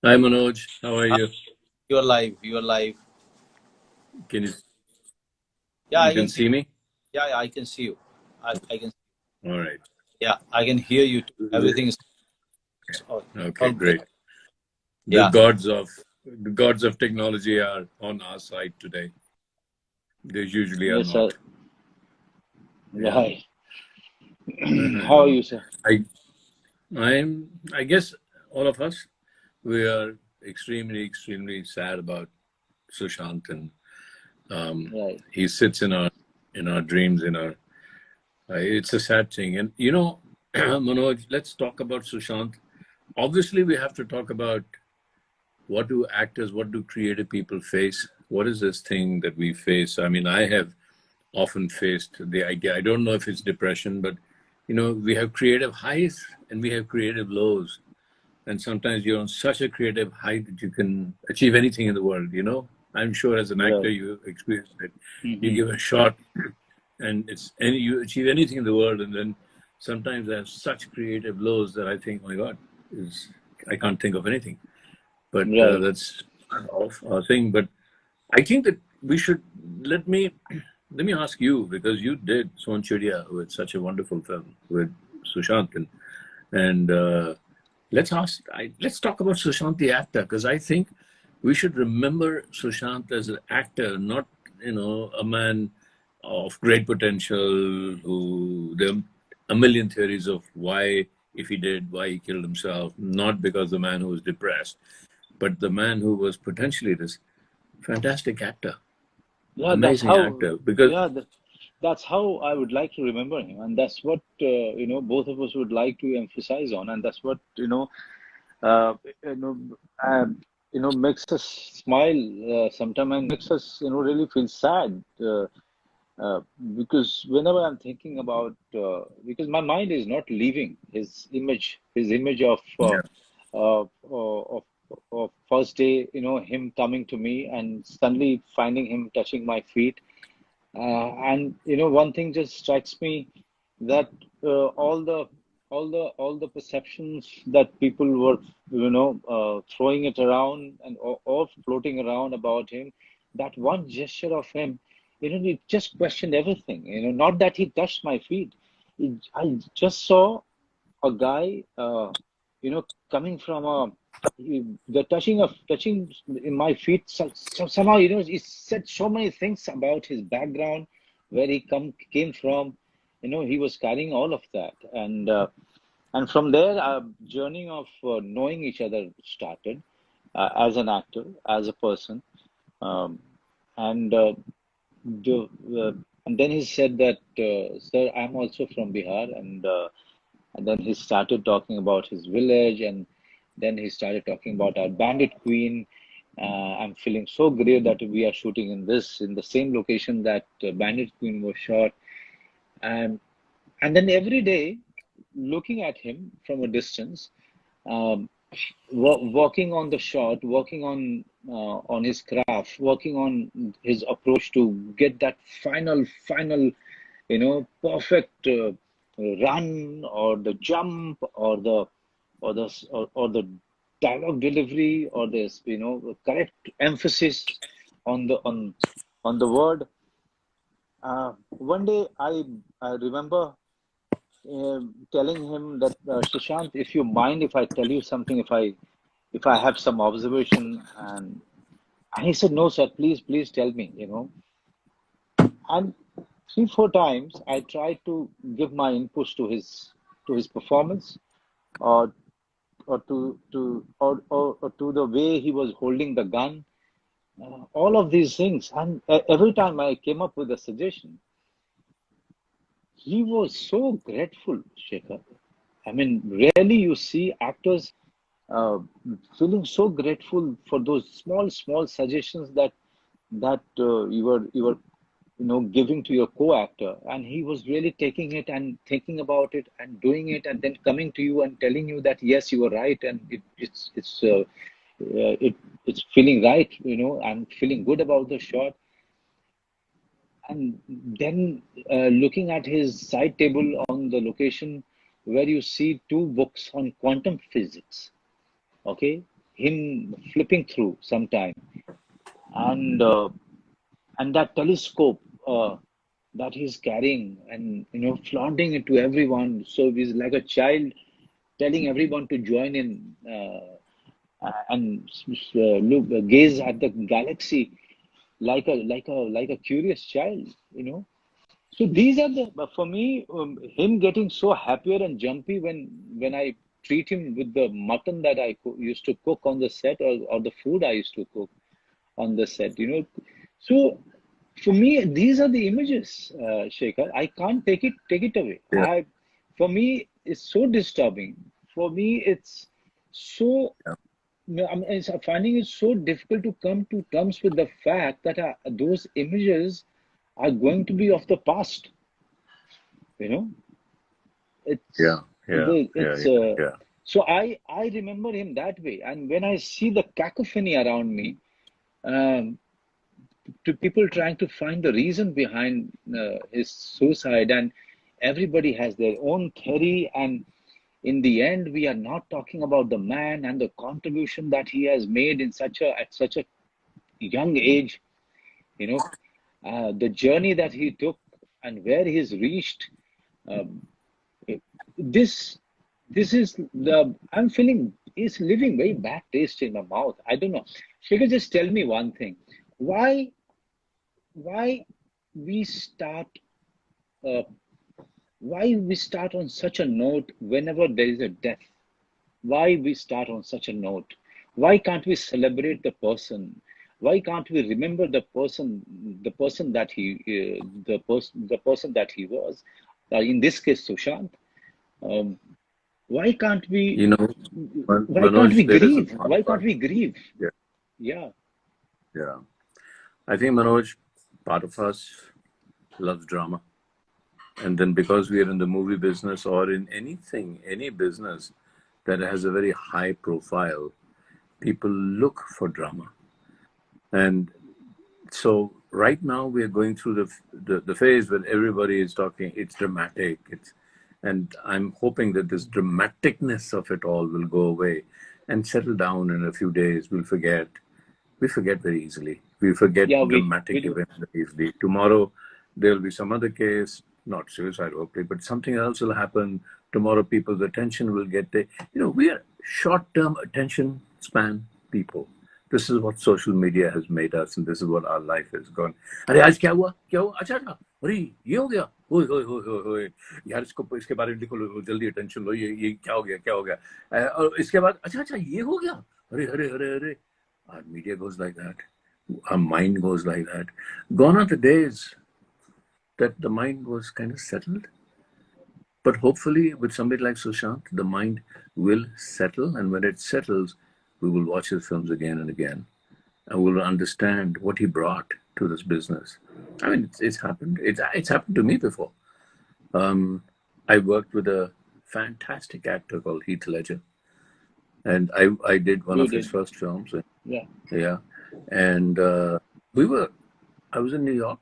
Hi Manoj, how are Hi, you? you're live. You're live. Can you Yeah, you I can can see. see me? Yeah, I can see you. I can. All right. Yeah, I can hear you too. Everything is Okay, all good. great. The Yeah. gods of the gods of technology are on our side today. They usually are Yes, sir. not. Yeah. Right. How are you, sir? I I guess all of us we are extremely sad about Sushant, and Right. he sits in our dreams in our it's a sad thing. And Manoj, let's talk about Sushant. Obviously we have to talk about what do actors, what do creative people face? What is this thing that we face? I mean, I have often faced the idea. I don't know if it's depression, but we have creative highs and we have creative lows. And sometimes you're on such a creative height that you can achieve anything in the world. I'm sure as an actor Right. you experienced it. You Hmm. give a shot and you achieve anything in the world, and then sometimes I have such creative lows that I think, oh my God, is I can't think of anything. But Right. that's off our thing. But I think that we should let me ask you, because you did Son Chidiya with such a wonderful film with Sushant, and let's talk about Sushant the actor, because I think we should remember Sushant as an actor, not a man of great potential who there are a million theories of why he killed himself, not because the man who was depressed, but the man who was potentially this fantastic actor, Yeah, that's amazing how. actor. Because Yeah, that's how I would like to remember him, and that's what both of us would like to emphasize on, and that's what uh, you know, uh, makes us smile sometimes, and makes us really feel sad. Uh, because whenever I'm thinking about, because my mind is not leaving his image yeah, of first day, him coming to me and suddenly finding him touching my feet. And one thing just strikes me that all the perceptions that people were throwing it around and or floating around about him, that one gesture of him, it just questioned everything. Not that he touched my feet. I just saw a guy, coming from the touching in my feet. Somehow, he said so many things about his background, where he came from. He was carrying all of that, and from there, our journey of knowing each other started, as an actor, as a person, um, and the, uh, and then he said that, "Sir, I'm also from Bihar," and then he started talking about his village, and then he started talking about our Bandit Queen. I'm feeling so great that we are shooting in the same location that Bandit Queen was shot, and then every day, looking at him from a distance, um, working on the shot, working on his craft, working on his approach to get that final, perfect run, or the jump, or the dialogue delivery, or this, correct emphasis on the word. One day, I remember telling him that, Shashant, if you mind if I tell you something, if I have some observation, and he said, no, sir, please tell me. And three, four times I tried to give my inputs to his performance, or or to the way he was holding the gun, all of these things. And every time I came up with a suggestion, he was so grateful, Shekhar. I mean, rarely you see actors uh, feeling so grateful for those small suggestions that you were giving to your co-actor, and he was really taking it and thinking about it and doing it, and then coming to you and telling you that yes, you were right, and it's feeling right. I'm feeling good about the shot. And then, looking at his side table on the location, where you see two books on quantum physics. Okay, him flipping through sometime, and and that telescope that he's carrying, and flaunting it to everyone. So he's like a child telling everyone to join in, and look, gaze at the galaxy like a curious child. So these are the for me, him getting so happier and jumpy when I treat him with the mutton that I used to cook on the set, or the food I used to cook on the set. So for me, these are the images, Shekhar. I can't take it away. Yeah. For me, it's so disturbing. For me, it's so. Yeah. I'm finding it so difficult to come to terms with the fact that those images are going to be of the past. You know, it's Yeah. Yeah. it's Yeah. Yeah. so I remember him that way, and when I see the cacophony around me, um, to people trying to find the reason behind his suicide, and everybody has their own theory, and in the end we are not talking about the man and the contribution that he has made at such a young age, you know the journey that he took and where he's reached. um, this this is the I'm feeling is leaving very bad taste in my mouth. I don't know. Shikhar, just tell me one thing. Why why we start uh, why we start on such a note whenever there is a death? Why we start on such a note? Why can't we celebrate the person? Why can't we remember the person that the person that he was? In this case, Sushant. Um, why can't we? You know, Why can't we Manoj, there is a grieve? part Why of can't us. we grieve? Yeah. Yeah, Yeah. I think, Manoj, part of us loves drama. And then because we are in the movie business or in anything, any business that has a very high profile, people look for drama. And so right now we are going through the phase where everybody is talking, it's dramatic. And I'm hoping that this dramaticness of it all will go away and settle down in a few days. We forget very easily. We forget yeah, we dramatic do. events very easily. Tomorrow, there'll be some other case, not suicide, hopefully, but something else will happen. Tomorrow, people's attention will get there. We are short-term attention span people. This is what social media has made us, and this is what our life has gone. अरे आज क्या हुआ अच्छा था अरे ये हो गया ओए ओए ओए ओए ओए यार इसके बारे में लिखो जल्दी अटेंशन लो ये क्या हो गया और इसके बाद अच्छा ये हो गया अरे अरे अरे अरे our media goes like that. Our mind goes like that. Gone are the days that the mind was kind of settled. But hopefully, with somebody like Sushant, the mind will settle. And when it settles, we will watch his films again and again. And we'll understand what he brought to this business. I mean, it's happened. It's happened to me before. I worked with a fantastic actor called Heath Ledger. And I did one You of his did. first films. Yeah. Yeah. And I was in New York,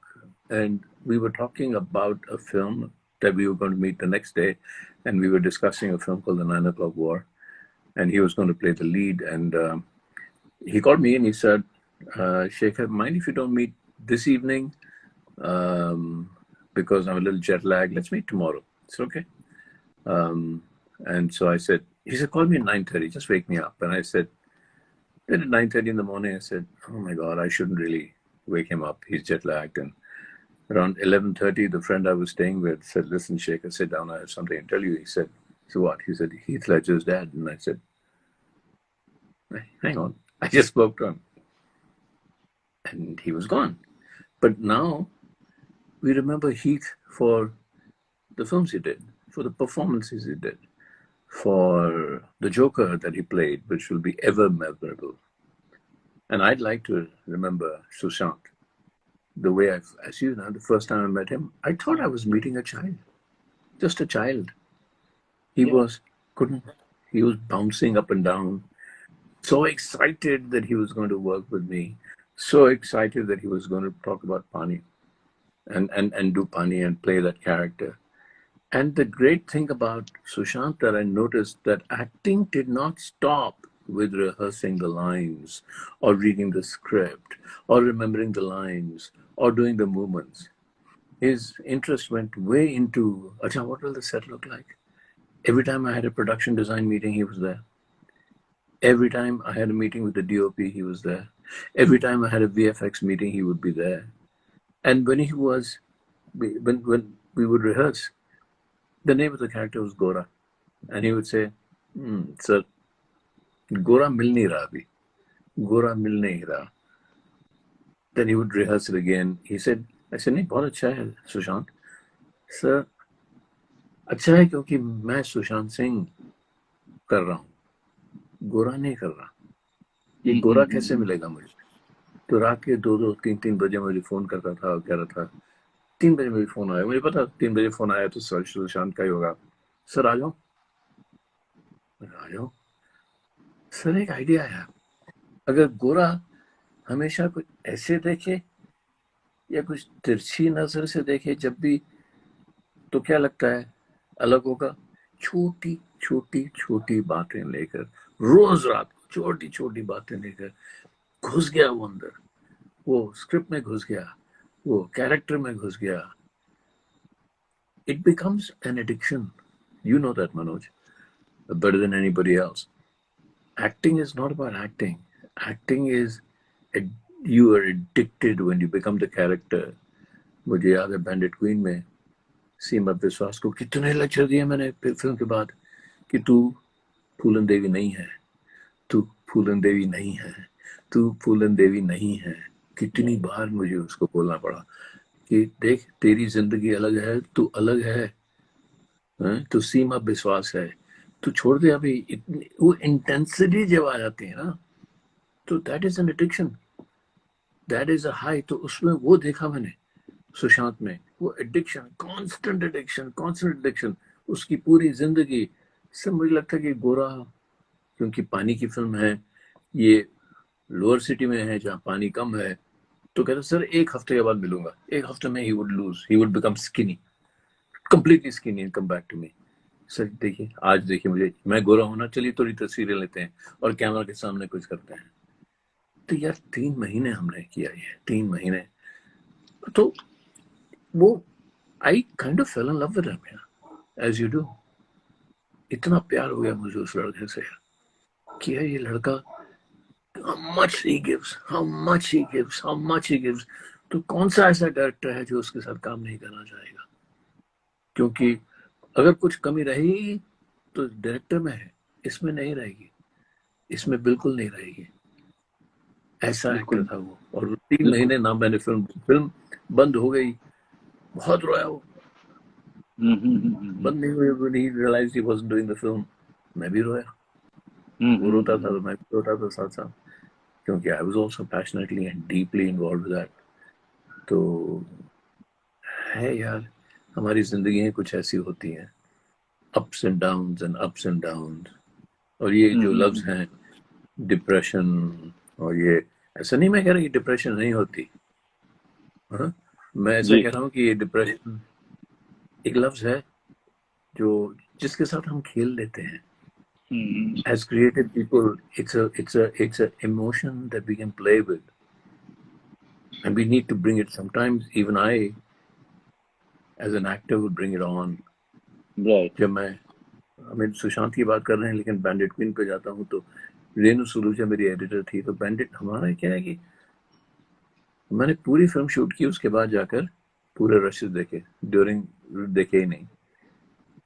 and we were talking about a film that we were going to meet the next day. And we were discussing a film called The 9 O'Clock War. And he was going to play the lead. And he called me and he said, Shekhar, mind if you don't meet this evening? Because I'm a little jet lagged. Let's meet tomorrow. It's okay. And so he said, call me at 9:30, just wake me up. And I said, then at 9:30 in the morning, I said, oh my God, I shouldn't really wake him up. He's jet lagged. And around 11:30, the friend I was staying with said, listen, Shekhar, sit down. I have something to tell you. He said, so what? He said, Heath Ledger's dead. And I said, hang on. I just spoke to him. And he was gone. But now we remember Heath for the films he did, for the performances he did, for the Joker that he played, which will be ever memorable. And I'd like to remember Sushant the way as you know, the first time I met him, I thought I was meeting a child, just a child. He Yeah. was bouncing up and down, so excited that he was going to work with me, so excited that he was going to talk about Pani and do Pani and play that character. And the great thing about Sushant that I noticed that acting did not stop with rehearsing the lines or reading the script or remembering the lines or doing the movements. His interest went way into, Acha, what will the set look like? Every time I had a production design meeting, he was there. Every time I had a meeting with the DOP, he was there. Every time I had a VFX meeting, he would be there. And when when we would rehearse, the name of the character was Gora. And he would say, sir, Gora mil nahi raha abhi. Gora mil nahi raha. Then he would rehearse it again. He said, I said, नहीं बहुत अच्छा है Sushant. Sir, अच्छा है क्योंकि मैं सुशांत सिंह कर रहा हूँ, गोरा नहीं कर रहा. ये गोरा कैसे मिलेगा मुझे? तो रात के 2-3 बजे मुझे फोन करता था और कह रहा था, 3 बजे मुझे फोन आया, मुझे पता 3 बजे फोन आया तो सुशांत का ही होगा. सर आ जाओ. आ जाओ. सर एक आइडिया है, अगर गोरा हमेशा कुछ ऐसे देखे या कुछ तिरछी नजर से देखे जब भी, तो क्या लगता है अलग होगा? छोटी छोटी छोटी बातें लेकर, रोज रात छोटी छोटी बातें लेकर घुस गया वो अंदर, वो स्क्रिप्ट में घुस गया, वो कैरेक्टर में घुस गया. It becomes an addiction. You know that, Manoj, better than anybody else. Acting is not about acting. Acting is you are addicted when you become the character. मुझे याद है बैंडिट क्वीन में सीमा विश्वास को कितने लेक्चर दिए मैंने फिल्म के बाद कि तू फूलन देवी नहीं है, तू फूलन देवी नहीं है, तू फूलन देवी नहीं है. कितनी बार मुझे उसको बोलना पड़ा कि देख तेरी जिंदगी अलग है, तू अलग है, तू सीमा विश्वास है, तू छोड़ दे अभी. वो इंटेंसिटी जब आ जाती है ना, तो that is an addiction, that is a high. तो उसमें वो देखा मैंने सुशांत में, वो एडिक्शन, कांस्टेंट एडिक्शन. उसकी पूरी जिंदगी से मुझे लगता है कि गोरा, क्योंकि पानी की फिल्म है, ये लोअर सिटी में है जहाँ पानी कम है, तो कहते सर 1 हफ्ते के बाद मिलूंगा. 1 हफ्ते में ही would become skinny, completely skinny and come back to me. Sir देखिए, आज देखिए मुझे, मैं गोरा होना, चलिए थोड़ी तस्वीरें लेते हैं और कैमरा के सामने कुछ करते हैं. तो यार 3 महीने हमने किया ये, 3 महीने. तो वो I kind of fell in love with him, as you do. इतना प्यार हो गया मुझे उस लड़के से कि ये लड़का, how much he gives. तो कौन सा ऐसा डायरेक्टर है जो उसके साथ काम नहीं करना चाहेगा? क्योंकि अगर कुछ कमी रहेगी तो डायरेक्टर में है, इसमें नहीं रहेगी, इसमें बिल्कुल नहीं रहेगी. ऐसा एक्टर था वो. और 3 महीने ना मैंने फिल्म बंद हो गई, बहुत रोया वो. बंद नहीं हुई, when he realized he wasn't doing the film, मैं भी रोया. वो रोता था तो मैं भी रोता था साथ साथ, क्योंकि I was also passionately and deeply involved with that. तो है यार, हमारी जिंदगी कुछ ऐसी होती हैं, ups and downs. और ये जो लफ्ज हैं डिप्रेशन, और ये ऐसा नहीं मैं कह रहा कि डिप्रेशन नहीं होती, हाँ, मैं ऐसा कह रहा हूँ कि ये डिप्रेशन एक लफ्ज है जो जिसके साथ हम खेल लेते हैं. As creative people, it's a emotion that we can play with, and we need to bring it. Sometimes even I, as an actor, would bring it on. Right. जब मैं सुशांत की बात कर रहे हैं, लेकिन बैंडिट क्वीन पे जाता हूँ तो रेनू सुलूजा मेरी एडिटर थी. तो बैंडिट हमारा क्या है कि मैंने पूरी फिल्म शूट की, उसके बाद जाकर पूरे रशेस देखे, ड्यूरिंग देखे ही नहीं.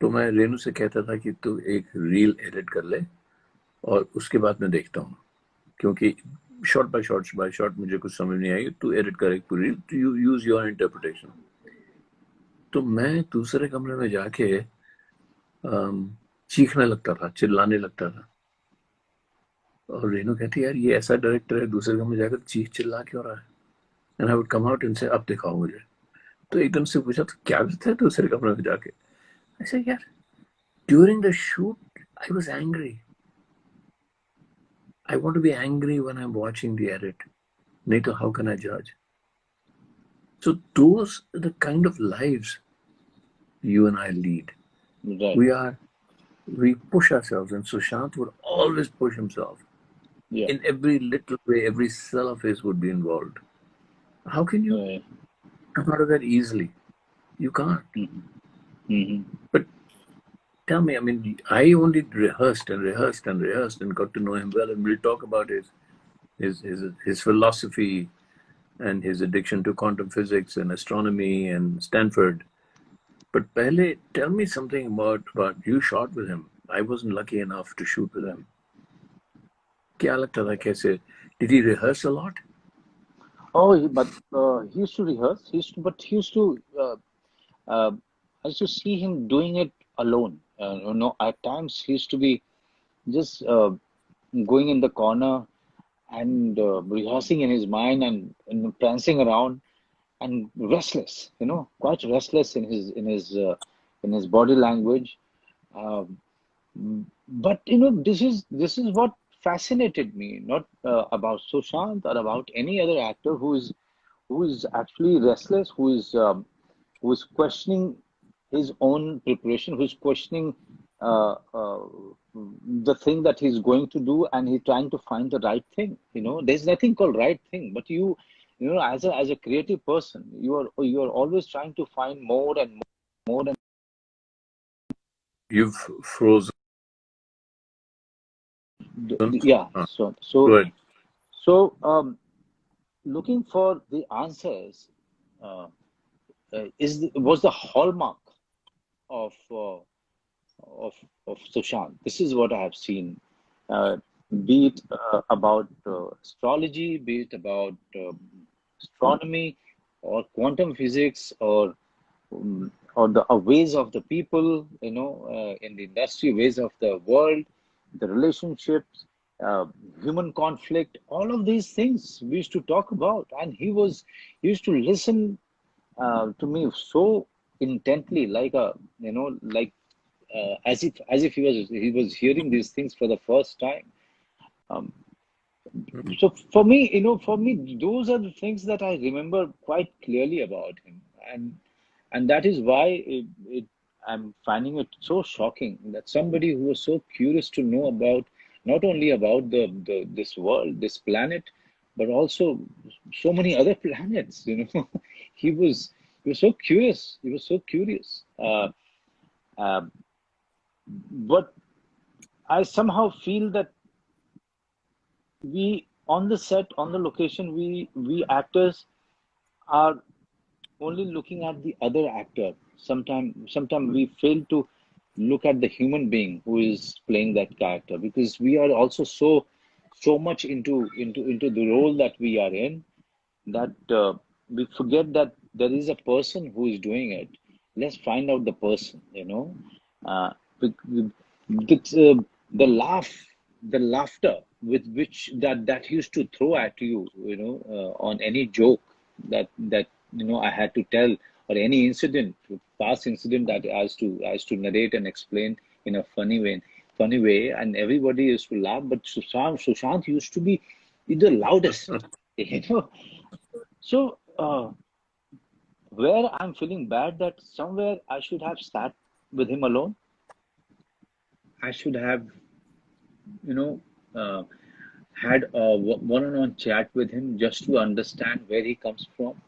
तो मैं रेनू से कहता था कि तू एक रील एडिट कर ले और उसके बाद मैं देखता हूँ, क्योंकि शॉट बाय शॉट मुझे कुछ समझ नहीं आई, तू एडिट कर एक पूरी, यू यूज योर इंटरप्रिटेशन. तो मैं दूसरे कमरे में जाके चीखने लगता था, चिल्लाने लगता था. और रेनू कहती यार ये ऐसा डायरेक्टर है, दूसरे कमरे में जाकर चीख चिल्ला क्यों रहा है? And I would come out and से अब दिखाओ मुझे. तो एकदम से पूछा तो क्या करता है दूसरे कमरे में जाके? ऐसे यार during the shoot I was angry. I want to be angry when I'm watching the edit. नहीं तो how can I judge? So those are the kind of lives you and I lead. Right. We push ourselves, and Sushant would always push himself. Yeah. in every little way, every cell of his would be involved. How can you Yeah. come out of that easily? You can't. Mhm. But tell me, I mean, I only rehearsed and rehearsed and rehearsed and got to know him well, and we'll talk about his philosophy and his addiction to quantum physics and astronomy and Stanford. But Pehle, tell me something about you shot with him. I wasn't lucky enough to shoot with him. क्या लगता था कैसे? Did he rehearse a lot? Oh, but he used to rehearse. He used to. I used to see him doing it alone. At times he used to be just going in the corner and rehearsing in his mind and prancing around and restless. Quite restless in his body language. Um, but this is what fascinated me, not about Sushant or about any other actor who is actually restless, who is questioning his own preparation, who's questioning uh, uh, the thing that he's going to do, and he's trying to find the right thing. There's nothing called right thing, but as a creative person, you are always trying to find more and more and You've frozen. yeah. Ah, So so good. so looking for the answers uh, was the hallmark of of Sushant. This is what I have seen. Uh, be it about astrology, be it about astronomy, or quantum physics, or the ways of the people, in the industry, ways of the world, the relationships, uh, human conflict, all of these things we used to talk about, and he used to listen to me so intently, as if he was hearing these things for the first time. Um, so for me, those are the things that I remember quite clearly about him, and that is why I'm finding it so shocking that somebody who was so curious to know about not only about the this world, this planet, but also so many other planets. he was he was so curious. He was so curious. Uh, but I somehow feel that we on the set, on the location, we actors are only looking at the other actor. Sometime we fail to look at the human being who is playing that character, because we are also so much into the role that we are in, that we forget that there is a person who is doing it. Let's find out the person. Uh, the laughter with which that used to throw at you, on any joke that I had to tell, or any past incident that I used to narrate and explain in a funny way, and everybody used to laugh. But Sushant used to be the loudest, you know. So, where I'm feeling bad, that somewhere I should have sat with him alone. I should have, you know, uh, had a one-on-one chat with him, just to understand where he comes from.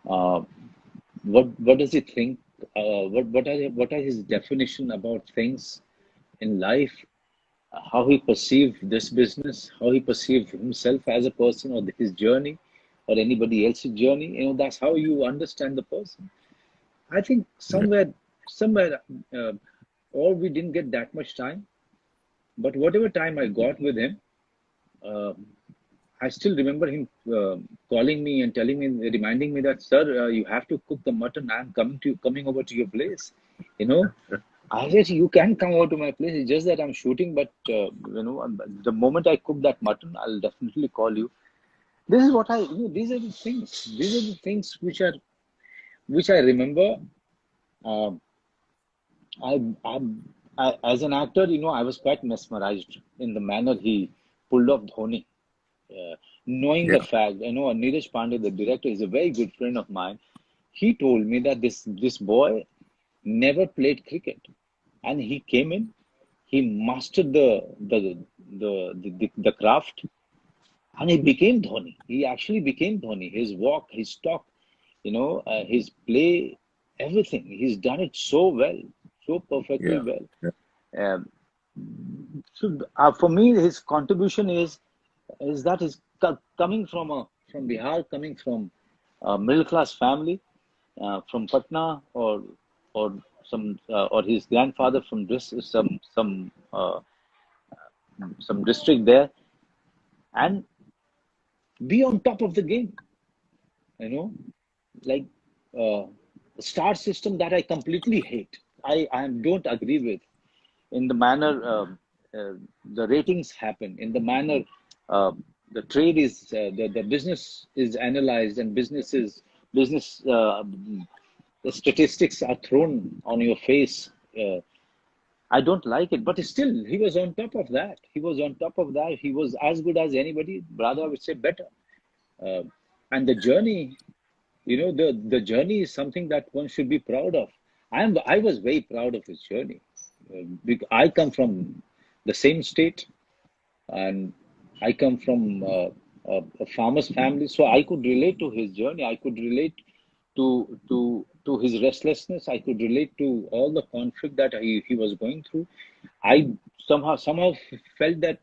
Uh, what does he think? What are his definition about things in life? How he perceived this business? How he perceived himself as a person, or his journey, or anybody else's journey? That's how you understand the person. I think Yeah. somewhere, uh, or we didn't get that much time, but whatever time I got with him, uh, I still remember him calling me and telling me, reminding me that, sir, you have to cook the mutton. I'm coming over to your place. You know, I said, you can come over to my place. It's just that I'm shooting, but the moment I cook that mutton, I'll definitely call you. This is what these are the things. These are the things which I remember. Um as an actor, I was quite mesmerized in the manner he pulled off Dhoni. Knowing the Yeah. fact, Neeraj Pandey, the director, is a very good friend of mine. He told me that this boy never played cricket, and he came in, he mastered the craft, and he became Dhoni. He actually became Dhoni. His walk, his talk, his play, everything. He's done it so well, so perfectly Yeah. well. Yeah. Um, so for me, his contribution is that he's coming from Bihar, coming from a middle class family, from Patna, or or his grandfather from some district there, and be on top of the game. You know, like star system that I completely hate. I don't agree with in the manner the ratings happen, in the manner uh, the trade is the business is analyzed, and business the statistics are thrown on your face. I don't like it, but still, he was on top of that. He was on top of that. He was as good as anybody. Rather, I would say better. Uh, and the journey, the journey is something that one should be proud of. I was very proud of his journey. I come from the same state, and I come from a farmer's family, so I could relate to his journey. I could relate to his restlessness. I could relate to all the conflict that he was going through. I somehow felt that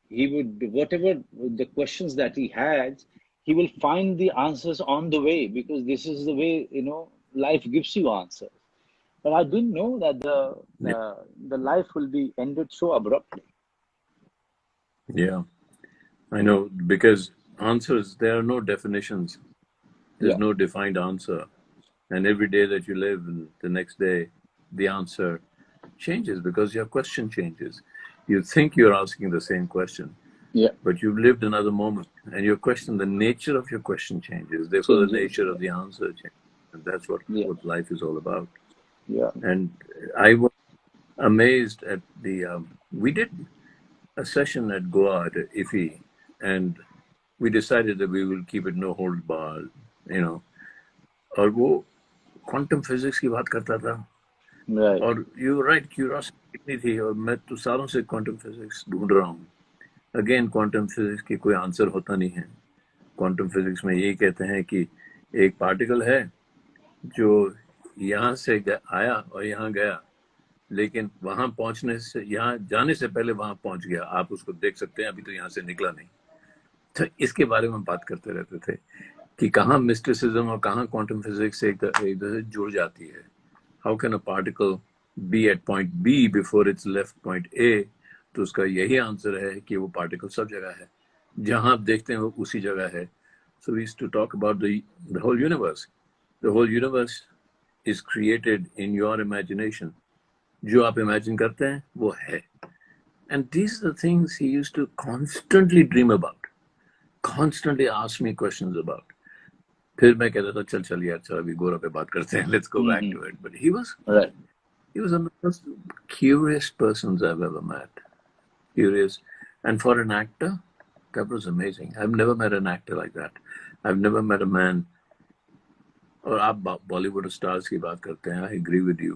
he would, whatever the questions that he had, he will find the answers on the way, because this is the way, life gives you answers. But I didn't know that Yeah. the life will be ended so abruptly. Yeah. I know, because answers, there are no definitions. There's Yeah, no defined answer. And every day that you live, and the next day, the answer changes because your question changes. You think you're asking the same question, yeah, but you've lived another moment, and your question, the nature of your question changes. Therefore, the changes. nature of the answer changes. And that's what Yeah, life is all about. yeah, And I was amazed at we did a session at Goa at IFI, and we decided that we will keep it no hold barred, और वो quantum physics की बात करता था, right. और you right, curiosity इतनी थी, और मैं तो सालों से क्वांटम फिजिक्स ढूंढ रहा हूँ. अगेन, क्वांटम फिजिक्स की कोई आंसर होता नहीं है. क्वांटम फिजिक्स में यही कहते हैं कि एक पार्टिकल है जो यहाँ से आया और यहाँ गया, लेकिन वहां पहुंचने से, यहाँ जाने से पहले वहां पहुंच गया. आप उसको देख सकते हैं, अभी तो यहाँ से निकला नहीं. तो इसके बारे में बात करते रहते थे कि कहाँ मिस्टिसिज्म और कहाँ क्वांटम फिजिक्स एक दूसरे से जुड़ जाती है. How can a particle be at point B before it's left point A? तो उसका यही आंसर है कि वो पार्टिकल सब जगह है, जहां आप देखते हैं वो उसी जगह है. So we used to talk about the whole universe. The whole universe is created in your imagination. जो आप इमेजिन करते हैं वो है. And these are the things he used to constantly dream about, constantly ask me questions about. फिर मैं कहता था चल यार, चल अभी गोरा पे बात करते हैं, let's go back to it. But he was Right. one of the most curious persons I've ever met. Curious. And for an actor, that was amazing. I've never met an actor like that. I've never met a man. और आप Bollywood stars की बात करते हैं, I agree with you.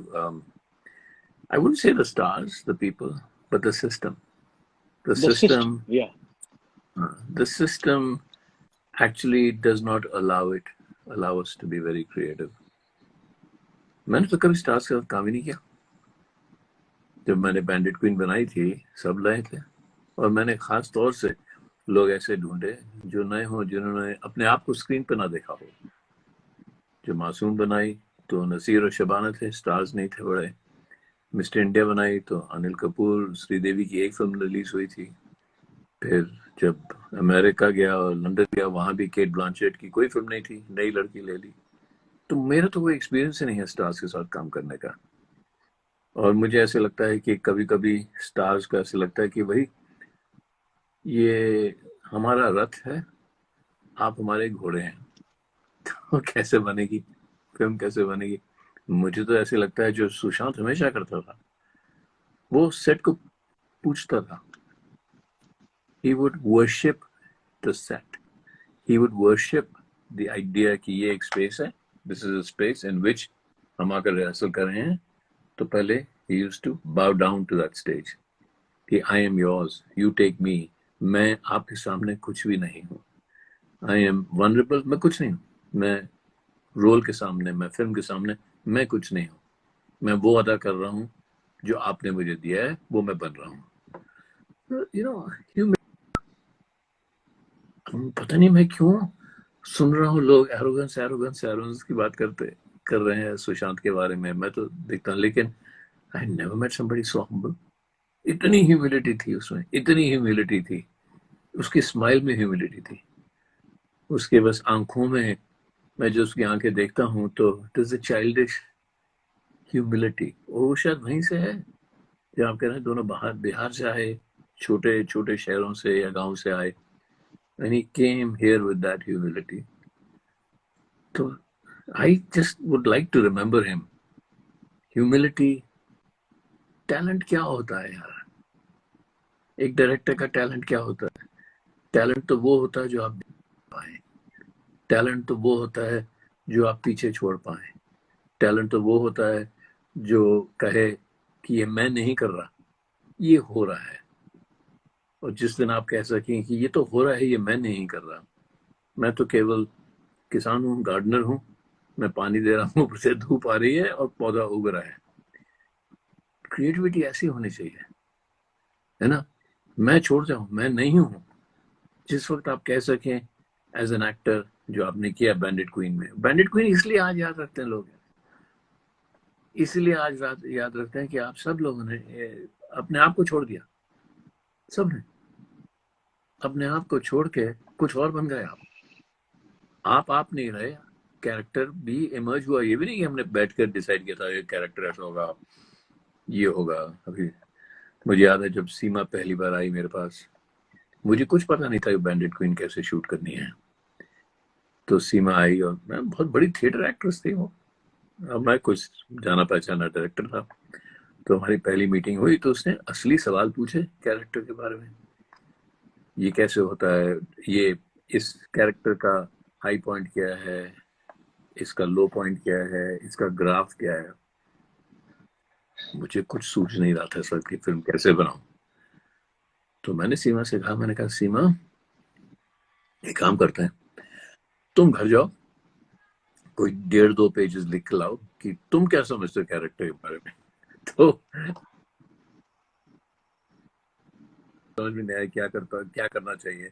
I wouldn't say the stars, the people, but the system. The system, yeah. The system actually does not allow us to be very creative. मैंने तो कभी stars के साथ काम ही नहीं किया. जब मैंने बैंडिट क्वीन बनाई थी, सब नए थे, और मैंने खास तौर से लोग ऐसे ढूंढे जो नए हों, जिन्होंने अपने आप को स्क्रीन पे ना देखा हो. जो मासूम बनाई तो नसीर और शबाना थे, स्टार्स नहीं थे बड़े. मिस्टर इंडिया बनाई तो अनिल कपूर, श्रीदेवी की एक फिल्म रिलीज हुई थी. फिर जब अमेरिका गया और लंदन गया, वहां भी केट ब्लांचेट की कोई फिल्म नहीं थी, नई लड़की ले ली. तो मेरा तो कोई एक्सपीरियंस ही नहीं है स्टार्स के साथ काम करने का. और मुझे ऐसे लगता है कि कभी कभी स्टार्स का ऐसे लगता है कि भाई ये हमारा रथ है, आप हमारे घोड़े हैं. तो कैसे बनेगी फिल्म, कैसे बनेगी? मुझे तो ऐसे लगता है जो सुशांत हमेशा करता था, वो सेट को पूछता था. He would worship the set. He would worship the idea कि ये एक space है. This is a space in which हम आकर रिहर्सल कर रहे हैं. तो पहले he used to bow down to that stage कि I am yours, you take me, मैं आपके सामने कुछ भी नहीं हूँ, आई एम वनरेबल, मैं कुछ नहीं हूँ, मैं रोल के सामने, मैं फिल्म के सामने मैं कुछ नहीं हूँ, मैं वो अदा कर रहा हूँ जो आपने मुझे दिया है, वो मैं बन रहा हूँ। यू नो, पता नहीं मैं क्यों सुन रहा हूँ लोग एरोगेंस एरोगेंस एरोगेंस की बात कर रहे हैं सुशांत के बारे में, मैं तो देखता हूँ, लेकिन I never met somebody so humble. इतनी ह्यूमिलिटी थी उसमें, इतनी ह्यूमिलिटी थी, उसकी स्माइल में ह्यूमिलिटी थी, उसके बस आंखों में, मैं जो उसकी आंखें देखता हूँ तो it is a childish humility. वो शायद वहीं से है जहाँ आप कह रहे हैं दोनों बाहर बिहार से आए, छोटे छोटे शहरों से या गांव से आए, and he came here with that humility. तो I just would like to remember him. Humility, talent क्या होता है यार? एक डायरेक्टर का टैलेंट क्या होता है? टैलेंट तो वो होता है जो आप पाए, टैलेंट तो वो होता है जो आप पीछे छोड़ पाए, टैलेंट तो वो होता है जो कहे कि ये मैं नहीं कर रहा, ये हो रहा है। और जिस दिन आप कह सकें कि ये तो हो रहा है, ये मैं नहीं कर रहा, मैं तो केवल किसान हूँ, गार्डनर हूँ, मैं पानी दे रहा हूँ, ऊपर से धूप आ रही है और पौधा उग रहा है। क्रिएटिविटी ऐसी होनी चाहिए, है ना? मैं छोड़ जाऊं, मैं नहीं हूं। जिस वक्त आप कह सकें एज एन एक्टर, जो आपने किया बैंडिट क्वीन में, बैंडिट क्वीन इसलिए आज याद रखते हैं लोग, इसलिए आज याद रखते हैं कि आप सब लोगों ने अपने आप को छोड़ दिया, सबने अपने आप को छोड़ के कुछ और बन गए। आप नहीं रहे, कैरेक्टर भी इमर्ज हुआ। ये भी नहीं कि हमने बैठकर डिसाइड किया था ये कैरेक्टर ऐसा होगा, ये होगा। अभी मुझे याद है जब सीमा पहली बार आई मेरे पास, मुझे कुछ पता नहीं था बैंडिट क्वीन कैसे शूट करनी है। तो सीमा आई और मैं, बहुत बड़ी थिएटर एक्ट्रेस थी वो, अब मैं कुछ जाना पहचाना डायरेक्टर था। तो हमारी पहली मीटिंग हुई तो उसने असली सवाल पूछे कैरेक्टर के बारे में, ये कैसे होता है, ये इस कैरेक्टर का हाई पॉइंट क्या है, इसका लो पॉइंट क्या है, इसका ग्राफ क्या है। मुझे कुछ सूझ नहीं रहा था सर कि फिल्म कैसे बनाऊं। तो मैंने सीमा से कहा, मैंने कहा सीमा एक काम करते हैं, तुम घर जाओ, कोई 1.5-2 पेजेस लिख के लाओ कि तुम क्या समझते हो कैरेक्टर के बारे में। तो समझ में नहीं आया क्या करना चाहिए।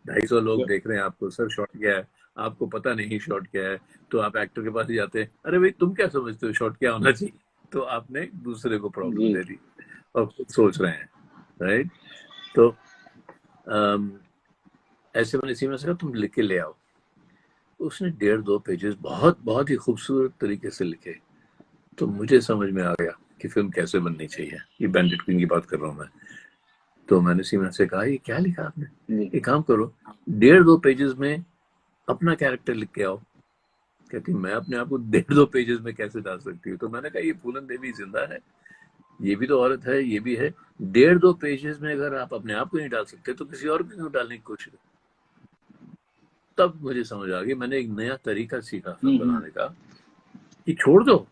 250 लोग देख रहे हैं आपको, सर शॉट क्या है, आपको पता नहीं शॉट क्या है, तो आप एक्टर के पास ही जाते हैं, अरे भाई तुम क्या समझते हो शॉट क्या होना चाहिए। तो आपने दूसरे को प्रॉब्लम दे दी और खुद सोच रहे हैं, राइट? तो ऐसे मैंने सीमा से कहा तुम लिख के ले आओ। उसने 1.5-2 पेजेस बहुत बहुत ही खूबसूरत तरीके से लिखे। तो मुझे समझ में आ गया कि फिल्म कैसे बननी चाहिए। ये बैंडिट क्वीन की बात कर रहा हूँ मैं। तो मैंने सीमा से कहा, ये क्या लिखा आपने, एक काम करो 1.5-2 पेजेस में अपना कैरेक्टर लिख के आओ। कहती मैं अपने आप को 1.5-2 पेजेस में कैसे डाल सकती हूँ। तो मैंने कहा ये फूलन देवी जिंदा है, ये भी तो औरत है, ये भी है। 1.5-2 पेजेस में अगर आप अपने आप को नहीं डाल सकते तो किसी और को क्यों डालने की कोशिश। तब मुझे समझ आ गई, मैंने एक नया तरीका सीखा फिल्म बनाने का कि छोड़ दो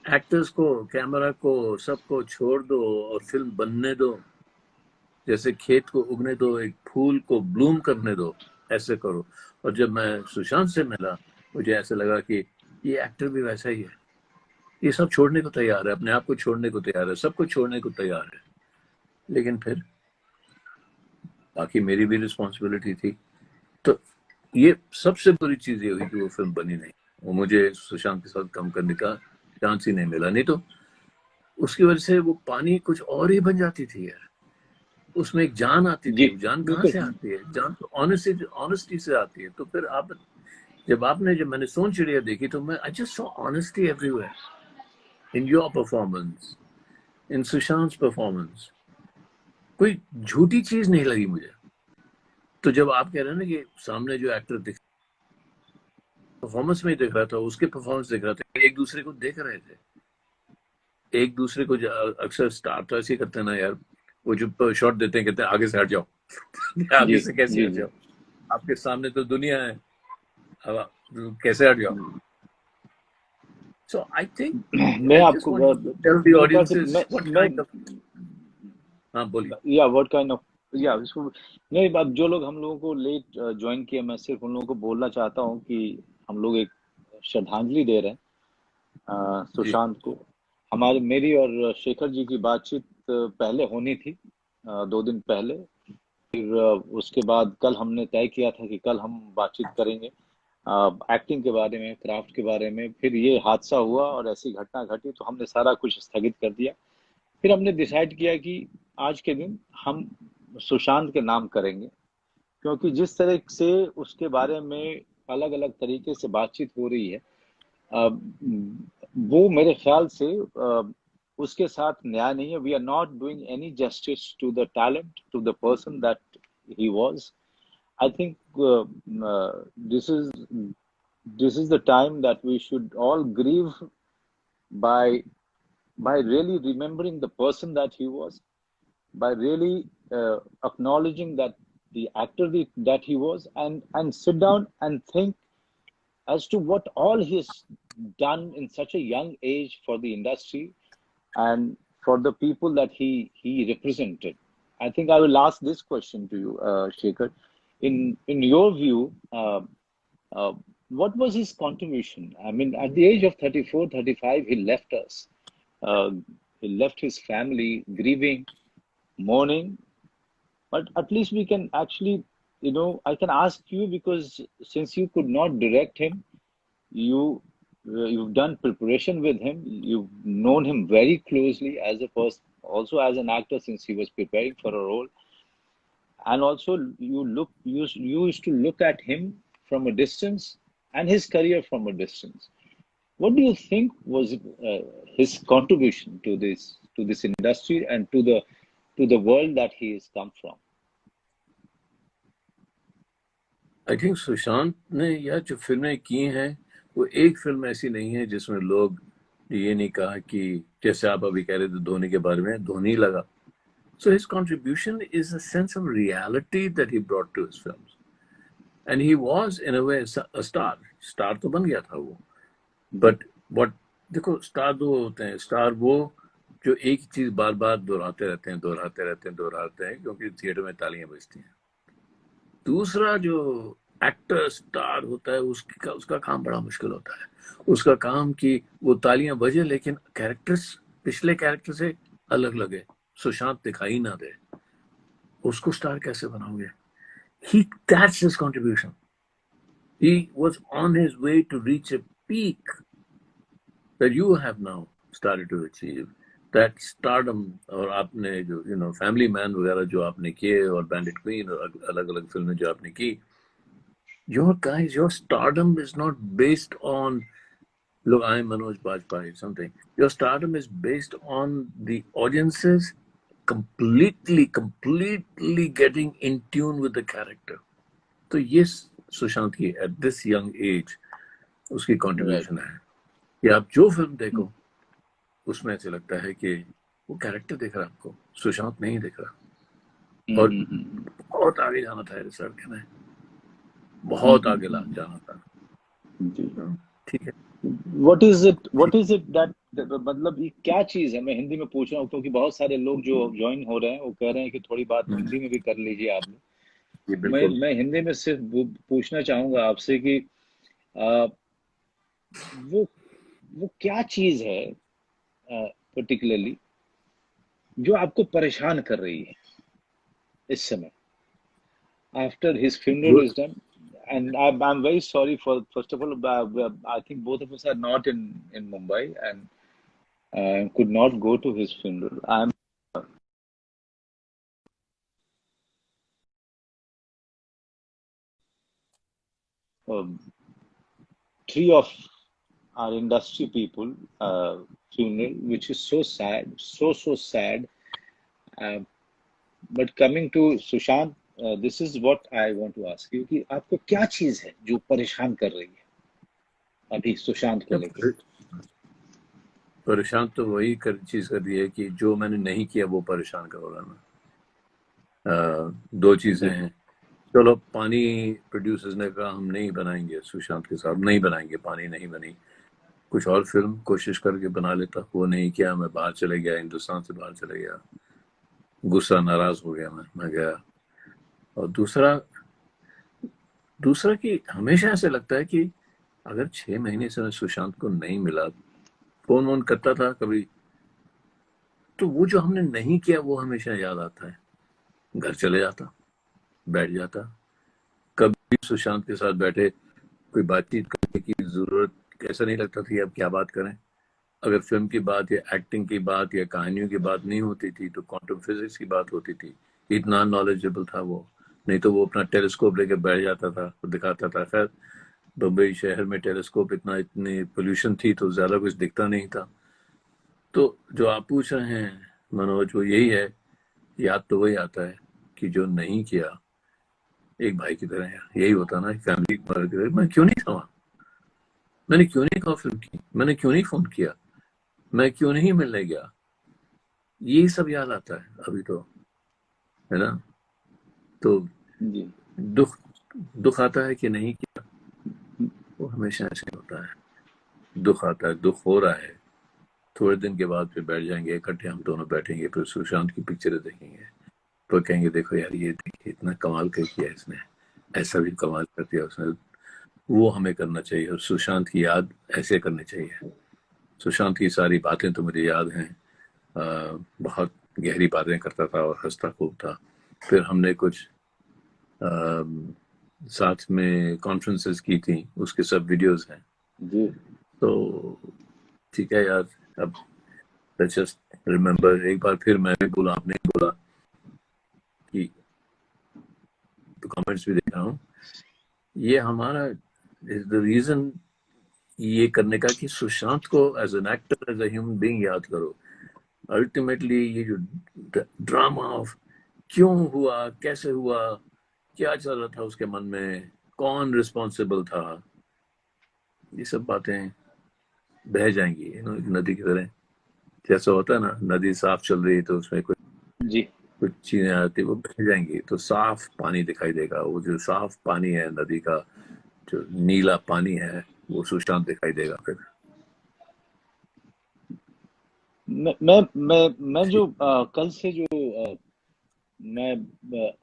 एक्टर्स को, कैमरा को, सबको छोड़ दो और फिल्म बनने दो। जैसे खेत को उगने दो, एक फूल को ब्लूम करने दो, ऐसे करो। और जब मैं सुशांत से मिला, मुझे ऐसे लगा कि ये एक्टर भी वैसा ही है, ये सब छोड़ने को तैयार है, अपने आप को छोड़ने को तैयार है, सबको छोड़ने को तैयार है। लेकिन फिर बाकी मेरी भी रिस्पॉन्सिबिलिटी थी। तो ये सबसे बुरी चीज ये हुई कि वो फिल्म बनी नहीं, वो मुझे सुशांत के साथ काम करने का चांस ही नहीं मिला। नहीं तो उसकी वजह से वो पानी कुछ और ही बन जाती थी यार, उसमें एक जान आती थी। जान कहाँ से आती है? जान तो ऑनेस्टी से आती है। तो फिर जब मैंने सोन चिड़िया देखी तो मैं I just saw honesty everywhere in your performance, in Sushant performance. कोई झूठी चीज नहीं लगी मुझे। तो जब आप कह रहे हैं ना कि सामने जो एक्टर दिख परफॉर्मेंस में दिख रहा था, उसके परफॉर्मेंस दिख रहा था, एक दूसरे को देख रहे थे, एक दूसरे को। अक्सर स्टार तो ऐसे करते हैं ना यार, वो जो शॉट देते हैं कहते हैं आगे से हट जाओ। आगे से कैसे हट जाओ, आपके सामने तो दुनिया है, अब कैसे हट जाओ। So I think मैं I just आपको want to tell the audiences what kind of, हाँ बोलिए। yeah, what kind of या इसको नहीं, अब जो लोग हम लोगों को लेट ज्वाइन किए, मैं सिर्फ उन लोगों को बोलना चाहता हूँ कि हम लोग एक श्रद्धांजलि दे रहे हैं जी सुशांत को। हमारी मेरी और शेखर जी की बातचीत पहले होनी थी, 2 दिन पहले। फिर उसके बाद कल हमने तय किया था कि कल हम बातचीत करेंगे एक्टिंग के बारे में, क्राफ्ट के बारे में। फिर ये हादसा हुआ और ऐसी घटना घटी तो हमने सारा कुछ स्थगित कर दिया। फिर हमने डिसाइड किया कि आज के दिन हम सुशांत के नाम करेंगे, क्योंकि जिस तरह से उसके बारे में अलग अलग तरीके से बातचीत हो रही है, अ, वो मेरे ख्याल से उसके साथ न्याय नहीं है। We are not doing any justice to the talent, to the person that he was. I think this is this is the time that we should all grieve by really remembering the person that he was, by really acknowledging that the actor that he was, and sit down and think as to what all he's done in such a young age for the industry and for the people that he represented. I think I will ask this question to you, Shekhar. In your view, uh, what was his contribution? I mean, at the age of 34, 35, he left us. Uh, he left his family grieving, mourning, but at least we can actually, I can ask you, because since you could not direct him, you you've done preparation with him, you've known him very closely as a person, also as an actor, since he was preparing for a role, and also you used to look at him from a distance and his career from a distance. What do you think was his contribution to this industry and to the world that he has come from? I think Sushant ने यह जो फिल्में की हैं वो एक film ऐसी नहीं है जिसमें लोग ये नहीं कहा कि जैसे आप अभी कह रहे थे धोनी के बारे में, धोनी लगा. So his contribution is a sense of reality that he brought to his films. And he was in a way a star. Star तो बन गया था वो. But what देखो, स्टार दो होते हैं. स्टार वो जो एक ही चीज बार बार दोहराते रहते हैं क्योंकि थिएटर में तालियां बजती हैं. दूसरा जो एक्टर स्टार होता है उसका काम बड़ा मुश्किल होता है. उसका काम कि वो तालियां बजे लेकिन कैरेक्टर्स पिछले कैरेक्टर से अलग लगे, सुशांत दिखाई ना दे. उसको स्टार कैसे बनाओगे? That's his contribution. He was on his way to reach a peak that you have now started to achieve. That stardom, और आपने जो फैमिली मैन वगैरह जो आपने किए और बैंडिट क्वीन और अलग अलग फिल्में जो आपने की, your stardom is not based on, look, I'm Manoj Bajpayee, something. Your stardom is based on the audiences completely getting in tune with the character. तो ये सुशांत की at this young age उसकी contribution है कि आप जो फिल्म देखो उसमें ऐसे लगता है कि वो कैरेक्टर दिख रहा है आपको, सुशांत नहीं दिख रहा. और बहुत आगे जाना था इस लड़के ने, बहुत आगे जाना था. ठीक है. What is it that मतलब ये क्या चीज है? मैं हिंदी में पूछ रहा हूँ क्योंकि बहुत सारे लोग जो ज्वाइन हो रहे हैं वो कह रहे हैं कि थोड़ी बात हिंदी में भी कर लीजिए आप. मैं हिंदी में सिर्फ पूछना चाहूंगा आपसे कि वो क्या चीज है पर्टिकुलरली जो आपको परेशान कर रही है इस समय, after his funeral is done? And I'm very sorry for, first of all, I think both of us are not in Mumbai and could not go to his funeral. Three of our industry people funeral, which is so sad, so sad. But coming to Sushant, this is what I want to ask you कि आपको क्या चीज है जो परेशान कर रही है अभी सुशांत को लेकर? परेशान तो वही चीज कर रही है कि जो मैंने नहीं किया वो परेशान करोगा ना. दो चीजें हैं. चलो, पानी प्रोड्यूसर्स ने कहा हम नहीं बनाएंगे सुशांत के साथ, नहीं बनाएंगे, पानी नहीं बनी. कुछ और फिल्म कोशिश करके बना लेता, वो नहीं किया, मैं बाहर चले गया, हिंदुस्तान से बाहर चले गया. गुस्सा, नाराज हो गया मैं गया। और दूसरा कि हमेशा ऐसे लगता है कि अगर 6 महीने से मैं सुशांत को नहीं मिला, फोन वोन करता था कभी, तो वो जो हमने नहीं किया वो हमेशा याद आता है। घर चले जाता, बैठ जाता, कभी सुशांत के साथ बैठे कोई बातचीत करने की जरूरत ऐसा नहीं लगता था कि अब क्या बात करें। अगर फिल्म की बात या एक्टिंग की बात या कहानियों की बात नहीं होती थी तो क्वांटम फिजिक्स की बात होती थी। इतना नॉलेजेबल था वो। नहीं तो वो अपना टेलीस्कोप लेके बैठ जाता था और दिखाता था। खैर, बम्बई शहर में टेलीस्कोप इतनी पोल्यूशन थी तो ज्यादा कुछ दिखता नहीं था। तो जो आप पूछ रहे हैं मनोज, वो यही है, याद तो वही आता है कि जो नहीं किया एक भाई की तरह। यही होता ना, फैमिली की तरह। मैं क्यों नहीं था वहां, मैंने क्यों नहीं कॉल फिल्म की, मैंने क्यों नहीं फोन किया, मैं क्यों नहीं मिलने गया, यही सब याद आता है अभी तो, है ना। तो जी। दुख दुख आता है कि नहीं किया, वो हमेशा ऐसे होता है। दुख आता है, दुख हो रहा है, थोड़े दिन के बाद फिर बैठ जाएंगे इकट्ठे, हम दोनों बैठेंगे, फिर सुशांत की पिक्चरें देखेंगे, तो कहेंगे देखो यार ये देखिए इतना कमाल कर किया इसने, ऐसा भी कमाल कर दिया उसने। वो हमें करना चाहिए और सुशांत की याद ऐसे करनी चाहिए। सुशांत की सारी बातें तो मुझे याद हैं। बहुत गहरी बातें करता था और हंसता खूब था। फिर हमने कुछ साथ में कॉन्फ्रेंसेस की थी, उसके सब वीडियोस हैं। जी। तो ठीक है यार, अब लेट्स जस्ट रिमेम्बर। एक बार फिर मैं भी बोला, आपने भी बोला कि, तो कमेंट्स भी देख रहा हूँ, ये हमारा इज द रीजन ये करने का कि सुशांत को as an actor, as a human being याद करो। अल्टीमेटली ये जो ड्रामा ऑफ क्यों हुआ, कैसे हुआ, क्या चल रहा था उसके मन में, कौन रिस्पॉन्सिबल था, ये सब बातें बह जाएंगी एक नदी की तरह। जैसा होता है ना, नदी साफ चल रही है तो उसमें जी। कुछ चीजें आती, वो बह जाएंगी तो साफ पानी दिखाई देगा। वो जो साफ पानी है नदी का, जो नीला पानी है, वो सुशांत दिखाई देगा फिर। मैं जो कल से जो मैं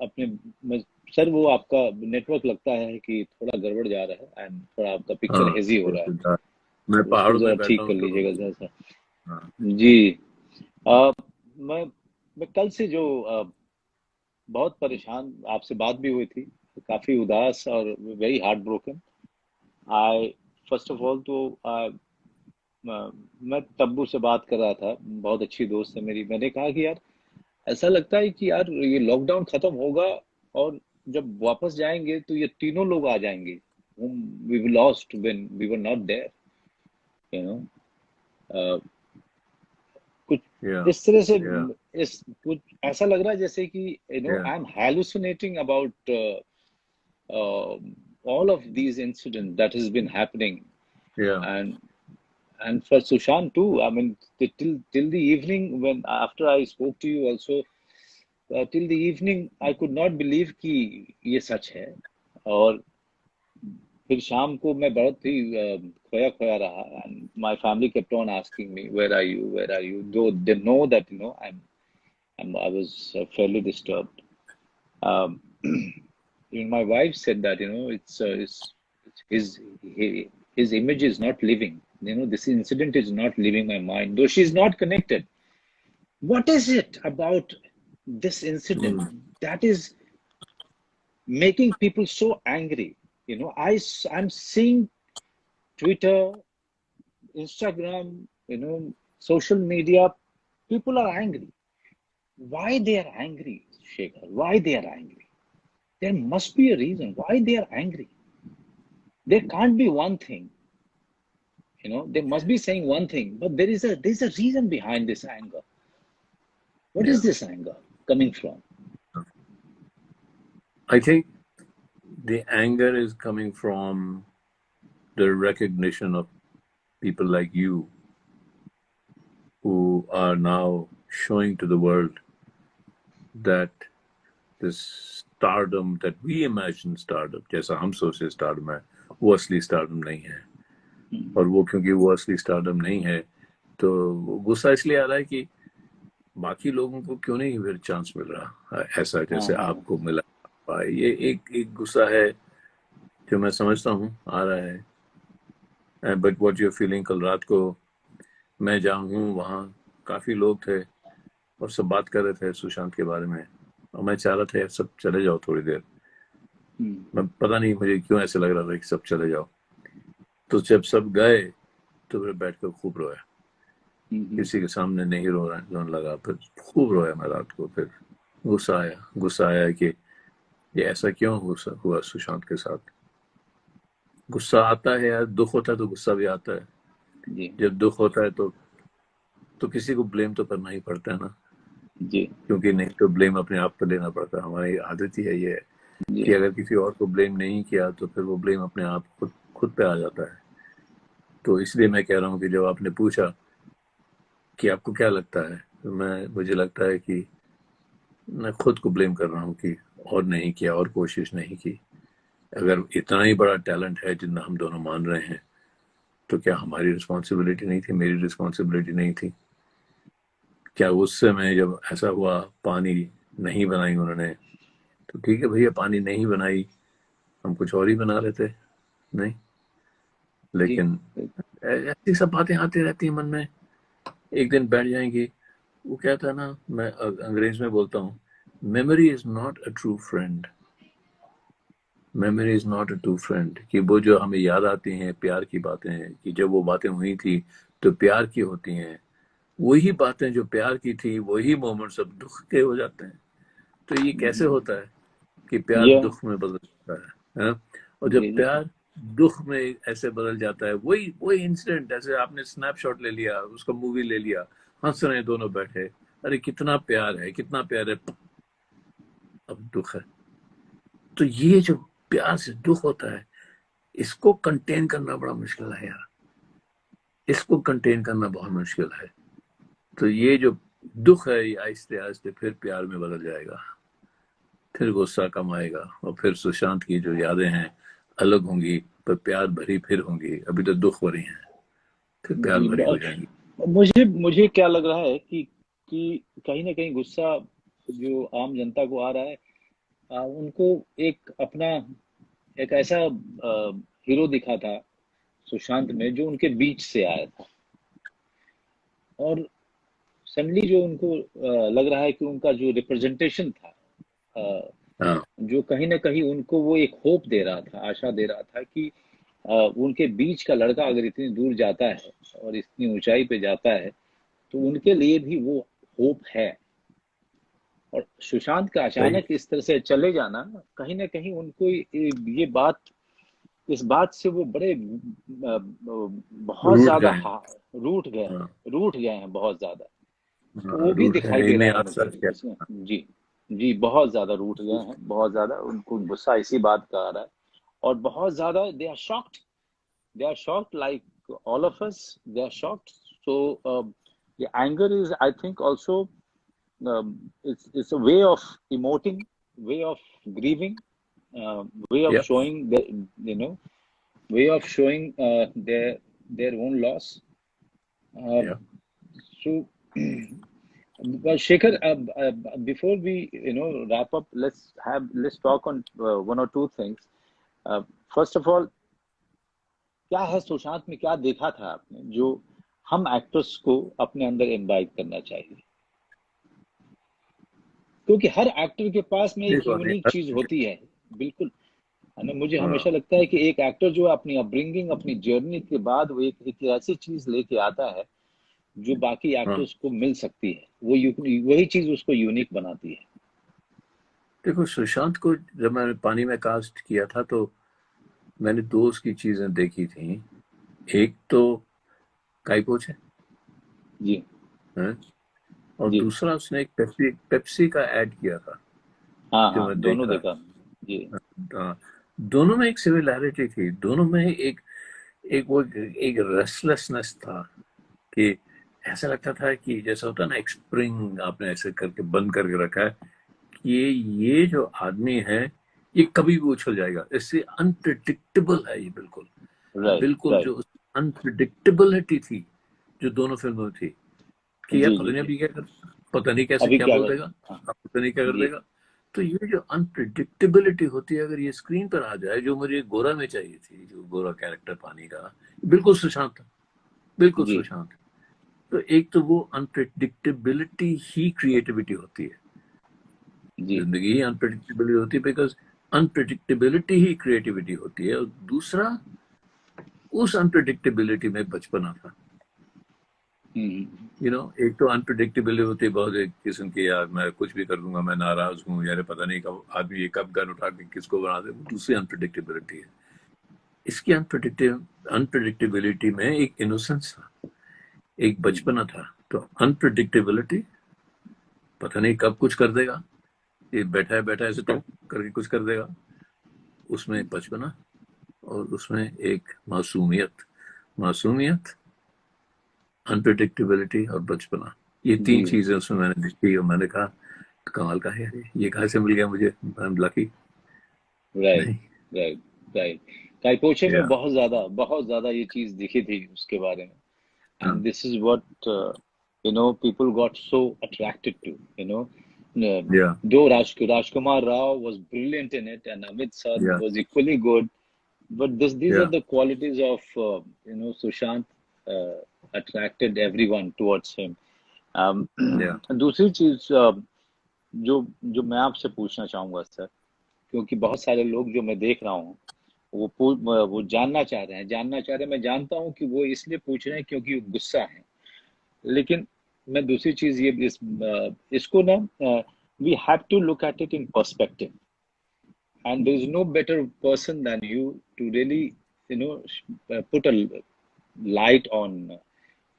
अपने सर, वो आपका नेटवर्क लगता है कि थोड़ा गड़बड़ जा रहा है एंड थोड़ा आपका पिक्चर हाँ, हेजी हो रहा है, तो मैं तो उसको पहाड़ों जरा में बैठा ठीक कर हूँ तो लीजिएगा जरा सा। हाँ। जी। अ, मैं मैं कल से जो बहुत परेशान, आपसे बात भी हुई थी, काफी उदास और very heart broken. I first of all तो मैं तब्बू से बात कर रहा था, बहुत अच्छी दोस्त है मेरी। मैंने कहा कि यार ऐसा लगता है कि यार ये लॉकडाउन खत्म होगा और जब वापस जाएंगे तो ये तीनों लोग आ जाएंगे whom we lost when we were not there, you know। कुछ या इस तरह से, या इस कुछ ऐसा लग रहा है जैसे कि या I am hallucinating about all of these incidents that has been happening, या and for Sushant too. I mean, till the evening, when after I spoke to you also, till the evening I could not believe कि ये सच है। और फिर शाम को मैं बहुत ही खोया खोया रहा, and my family kept on asking me, where are you, though they know that I was fairly disturbed. um, even my wife said that it's his image is not living, this incident is not leaving my mind, though she's not connected. What is it about this incident that is making people so angry? I'm seeing Twitter, Instagram, social media. People are angry. Why they are angry, Shekhar? Why they are angry? There must be a reason why they are angry. There can't be one thing. They must be saying one thing, but there's a reason behind this anger. What या is this anger coming from? I think the anger is coming from the recognition of people like you who are now showing to the world that this stardom that we imagine stardom, जैसा हम सोचे stardom है, वो असली stardom नहीं है। और वो क्योंकि वो असली stardom नहीं है, तो गुस्सा इसलिए आ रहा है कि बाकी लोगों को क्यों नहीं फिर चांस मिल रहा ऐसा जैसे हाँ आपको मिला। ये एक गुस्सा है जो मैं समझता हूँ आ रहा है। बट व्हाट यू फीलिंग, कल रात को मैं जहाँ हूँ वहाँ काफी लोग थे और सब बात कर रहे थे सुशांत के बारे में, और मैं चाह रहा था यार सब चले जाओ थोड़ी देर। मैं पता नहीं मुझे क्यों ऐसे लग रहा था कि सब चले जाओ। तो जब सब गए तो फिर बैठ कर खूब रोया, किसी के सामने नहीं रोने लगा, फिर खूब रोया मैं रात को। फिर गुस्सा आया कि ये ऐसा क्यों हुआ सुशांत के साथ। गुस्सा आता है यार, दुख होता है तो गुस्सा भी आता है। जी जब दुख होता है तो किसी को ब्लेम तो करना ही पड़ता है ना, जी क्योंकि नहीं तो ब्लेम अपने आप पर लेना पड़ता है। हमारी आदत ही है ये जी कि अगर किसी और को ब्लेम नहीं किया तो फिर वो ब्लेम अपने आप खुद पे आ जाता है। तो इसलिए मैं कह रहा हूँ कि जब आपने पूछा कि आपको क्या लगता है, तो मुझे लगता है कि मैं खुद को ब्लेम कर रहा हूँ कि और नहीं किया और कोशिश नहीं की। अगर इतना ही बड़ा टैलेंट है जितना हम दोनों मान रहे हैं, तो क्या हमारी रिस्पॉन्सिबिलिटी नहीं थी, मेरी रिस्पॉन्सिबिलिटी नहीं थी? क्या उस समय जब ऐसा हुआ पानी नहीं बनाई उन्होंने, तो ठीक है भैया पानी नहीं बनाई, हम कुछ और ही बना रहे थे। नहीं, जी लेकिन ऐसी सब बातें आती रहती हैं मन में, एक दिन बैठ जाएंगी। वो कहता है ना, मैं अंग्रेज में बोलता हूँ, memory is not a true friend. Memory is not a true friend, कि वो जो हमें याद आती हैं प्यार की बातें हैं, कि जब वो बातें हुई थी तो प्यार की होती हैं, वही बातें जो प्यार की थी वही मोमेंट्स अब दुख के हो जाते हैं। तो ये कैसे होता है कि प्यार ये दुख में बदल जाता है? और जब जी जी प्यार दुख में ऐसे बदल जाता है, वही वही इंसिडेंट, ऐसे आपने स्नैपशॉट ले लिया, उसका मूवी ले लिया, हंस रहे हैं दोनों बैठे, अरे कितना प्यार है कितना प्यार है, अब दुख है। तो ये जो प्यार से दुख होता है, इसको कंटेन करना बड़ा मुश्किल है यार, इसको कंटेन करना बहुत मुश्किल है। तो ये जो दुख है ये आहिस्ते आहिस्ते फिर प्यार में बदल जाएगा, फिर गुस्सा कम आएगा, और फिर सुशांत की जो यादें हैं अलग होंगी, पर प्यार भरी फिर होंगी। अभी तो दुख भरी हैं, फिर प्यार जी भरी हो जाएंगी। मुझे मुझे क्या लग रहा है कि कहीं ना कहीं गुस्सा जो आम जनता को आ रहा है, उनको एक अपना एक ऐसा हीरो दिखा था सुशांत में जो उनके बीच से आया था, और सडनली जो उनको लग रहा है कि उनका जो रिप्रेजेंटेशन था, अ, हाँ जो कहीं ना कहीं उनको वो एक होप दे रहा था, आशा दे रहा था कि उनके बीच का लड़का अगर इतनी दूर जाता है और इतनी ऊंचाई पे जाता है तो उनके लिए भी वो होप है। और सुशांत का सही। अचानक इस तरह से चले जाना, कहीं ना कहीं उनको ये बात, इस बात से वो बड़े बहुत रूठ ज्यादा गए हैं। हाँ रूठ गए हैं बहुत ज्यादा। तो हाँ, वो भी रूठ गए दिखाई हैं, दे रहा इन्हें है आज मुझे सच क्या। इसमें। जी जी बहुत ज्यादा रूठ गए हैं, बहुत ज्यादा उनको गुस्सा इसी बात का आ रहा है, और बहुत ज्यादा they are shocked, they are shocked like all of us, they are shocked. So the anger is, I think, also it's a way of emoting, way of grieving, way of Yep. showing the, you know, way of showing their own loss. uh, Yeah. so well, Shekhar, before we wrap up, let's talk on one or two things. First of all, क्या है सुशांत में, क्या देखा था आपने जो हम actors को अपने अंदर इनवाइट करना चाहिए? क्योंकि हर एक्टर के पास में एक देखो अभी यूनिक चीज होती है। बिल्कुल, है ना? मुझे हमेशा लगता है कि एक एक्टर जो अपनी अपब्रिंगिंग, अपनी जर्नी के बाद वो एक ऐसी चीज लेके आता है जो बाकी हाँ, एक्टर्स को मिल सकती है, वही चीज उसको यूनिक बनाती है। देखो सुशांत को जब मैंने पानी में कास्ट किया था तो मैंने दो उसकी चीजें देखी थी। एक तो काइपोच जी है, और जी दूसरा उसने एक पेप्सी पेप्सी का ऐड किया था हाँ जो हाँ, मैं दोनों देखा। देखा। जी हाँ, दोनों में एक सिमिलैरिटी थी, दोनों में एक एक रेस्टलेसनेस था, कि ऐसा लगता था कि जैसा होता है ना, एक स्प्रिंग आपने ऐसे करके बंद करके रखा है, कि ये जो आदमी है ये कभी भी उछल जाएगा, इससे अनप्रिडिक्टेबल है ये, बिल्कुल राइट बिल्कुल राइट। जो अनप्रिडिक्टेबिलिटी थी जो दोनों फिल्मों में थी, कि यार जी पता जी नहीं जी अभी क्या कर, पता नहीं कैसे अभी क्या क्या बोल कर, देगा, हाँ पता नहीं क्या कर जी देगा। तो ये जो अनप्रिडिक्टेबिलिटी होती है, अगर ये स्क्रीन पर आ जाए, जो मुझे गोरा में चाहिए थी, जो गोरा कैरेक्टर पानी का, बिल्कुल सुशांत था, बिल्कुल जी सुशांत। तो एक तो वो अनप्रिडिक्टेबिलिटी ही क्रिएटिविटी होती है, जी जिंदगी ही अनप्रिडिक्टेबिलिटी होती है, बिकॉज अनप्रिडिक्टेबिलिटी ही क्रिएटिविटी होती है। और दूसरा, उस अनप्रिडिक्टेबिलिटी में बचपना था। हम्म एक तो अनप्रिडिक्टेबिलिटी होती है बहुत, एक किस्म की, यार मैं कुछ भी कर दूंगा, मैं नाराज हूँ यार, पता नहीं कब आदमी ये कब गन उठा के किसको बना दे, वो दूसरी अनप्रिडिक्टेबिलिटी है। इसकी अनप्रिडिक्टेबिलिटी में एक इनोसेंस था, एक बचपना था। तो अनप्रिडिक्टेबिलिटी, पता नहीं कब कुछ कर देगा, ये बैठा है बैठा है ऐसे तो करके कुछ कर देगा, उसमें बचपना, और उसमें एक मासूमियत। मासूमियत, अनप्रिडिक्टेबिलिटी और बचपना, ये जी 3 चीजें उसमें मैंने देखी, और मैंने कहा कमाल का है यार, ये कहाँ से मिल गया मुझे, आई एम लकी। राइट नहीं, राइट राइट। काइपोचे में या बहुत ज्यादा ये चीज दिखी थी उसके बारे में। हाँ, And this is what people got so attracted to. या Though Rajkumar Rao was brilliant in it, and Amit Sir या was equally good, but these या are the qualities of Sushant attracted everyone towards him. Um, या दूसरी चीज जो जो मैं आपसे पूछना चाहूंगा सर, क्योंकि बहुत सारे लोग जो मैं देख रहा हूँ वो जानना चाह रहे हैं, मैं जानता हूँ कि वो इसलिए पूछ रहे हैं क्योंकि वो गुस्सा है। लेकिन मैं दूसरी चीज ये इसको ना, we have to look at it in perspective, and there is no better person than you to really put a light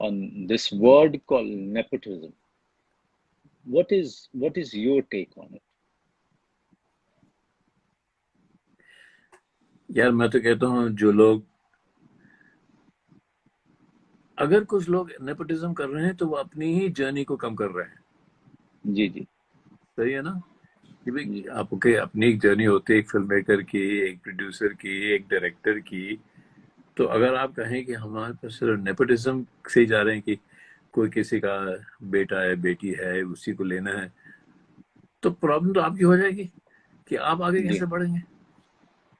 on this word called nepotism. What is your take on it? यार मैं तो कहता हूँ, जो लोग, अगर कुछ लोग नेपोटिज्म कर रहे हैं तो वो अपनी ही जर्नी को कम कर रहे हैं। जी जी सही है ना, कि भाई जी आपके अपनी एक जर्नी होती है, एक फिल्म मेकर की, एक प्रोड्यूसर की, एक डायरेक्टर की। तो अगर आप कहें कि हमारे पास सिर्फ नेपोटिज्म से ही जा रहे हैं, कि कोई किसी का बेटा है बेटी है उसी को लेना है, तो प्रॉब्लम तो आपकी हो जाएगी कि आप आगे जी कैसे बढ़ेंगे।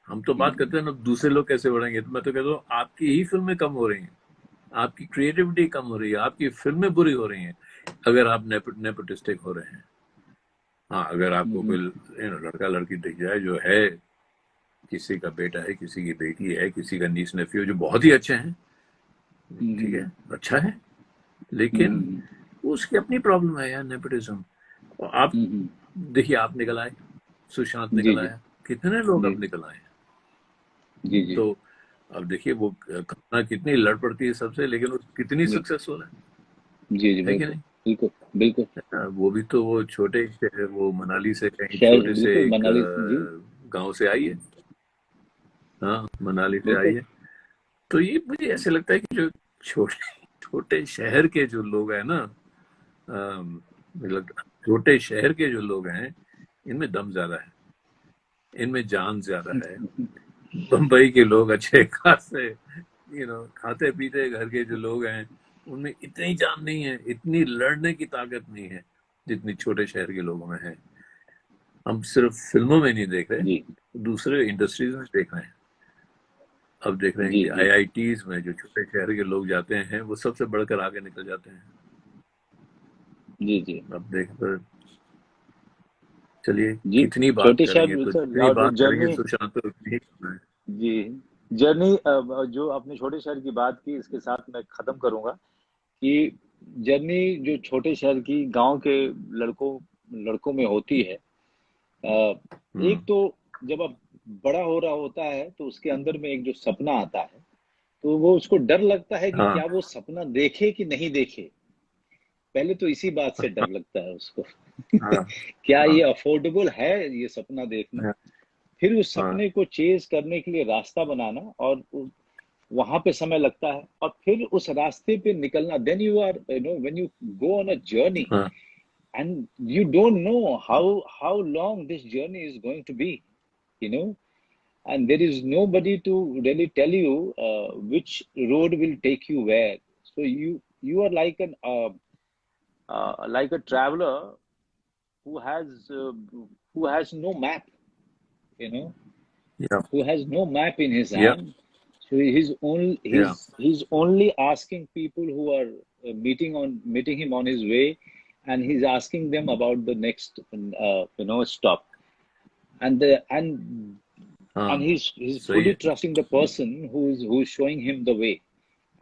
हम तो बात हम्म करते हैं ना दूसरे लोग कैसे बढ़ेंगे, तो मैं तो कहता हूँ आपकी ही फिल्में कम हो रही हैं, आपकी क्रिएटिविटी कम हो रही है, आपकी फिल्में बुरी हो रही हैं, अगर आप नेपोटिस्टिक हो रहे हैं। हाँ, अगर आपको हम्म कोई लड़का लड़की दिख जाए जो है, किसी का बेटा है, किसी की बेटी है, किसी का नीस नेफ्यू, जो बहुत ही अच्छे हैं, ठीक है, हम्म अच्छा है, लेकिन हम्म उसकी अपनी प्रॉब्लम है यार, नेपोटिज्म। और आप हम्म देखिए, आप निकल आए, सुशांत जी निकल जी आया, कितने लोग जी अब निकल आए। जी जी तो अब देखिए, वो कल्पना कितनी लड़ पड़ती है सबसे, लेकिन वो कितनी जी सक्सेसफुल जी जी है कि बिल्कुल नहीं। बिल्कुल बिल्कुल। वो भी तो वो छोटे से, वो मनाली से कहीं शायद छोटे से बिल्कुल एक मनाली जी गांव से आई है। हाँ, मनाली से आई बिल्कुल है। तो ये मुझे ऐसे लगता है कि जो छोटे छोटे शहर के जो लोग हैं ना, मतलब छोटे शहर के जो लोग हैं, इनमें दम ज्यादा है, इनमें जान ज्यादा है। बम्बई के लोग अच्छे खासे, खाते पीते घर के जो लोग हैं, उनमें इतनी जान नहीं है, इतनी लड़ने की ताकत नहीं है जितनी छोटे शहर के लोगों में है। हम सिर्फ फिल्मों में नहीं देख रहे, जी दूसरे इंडस्ट्रीज में देख रहे हैं। अब देख रहे हैं जी कि जी आईआईटीज में जो छोटे शहर के लोग जाते हैं, वो सबसे बढ़कर आगे निकल जाते हैं। जी जी अब देख तो, चलिए जी कितनी बात छोटे करेंगे, शहर तो जितनी सर बात करेंगे जर्नी सुशांत, तो उतनी ही कम है। जी जर्नी जो आपने छोटे शहर की बात की, इसके साथ मैं खत्म करूंगा कि जर्नी जो छोटे शहर की गांव के लड़कों लड़कों में होती है, एक हम्म, तो जब अब बड़ा हो रहा होता है तो उसके अंदर में एक जो सपना आता है, तो वो उसको डर लगता है कि हाँ क्या वो सपना देखे कि नहीं देखे। पहले तो इसी बात से डर लगता है उसको हाँ क्या हाँ ये अफोर्डेबल है ये सपना देखना। हाँ फिर उस हाँ सपने को चेज करने के लिए रास्ता बनाना, और वहां पे समय लगता है, और फिर उस रास्ते पे निकलना। Then you are when you go on a journey, हाँ and you don't know how long this journey is going to be, you know and there is nobody to really tell you which road will take you where. So you are like an like a traveler who has no map, you know, Yeah. who has no map in his Yeah. hand. So Yeah. he's only asking people who are meeting him on his way, and he's asking them about the next stop, and the and he's सही fully है. trusting the person who's showing him the way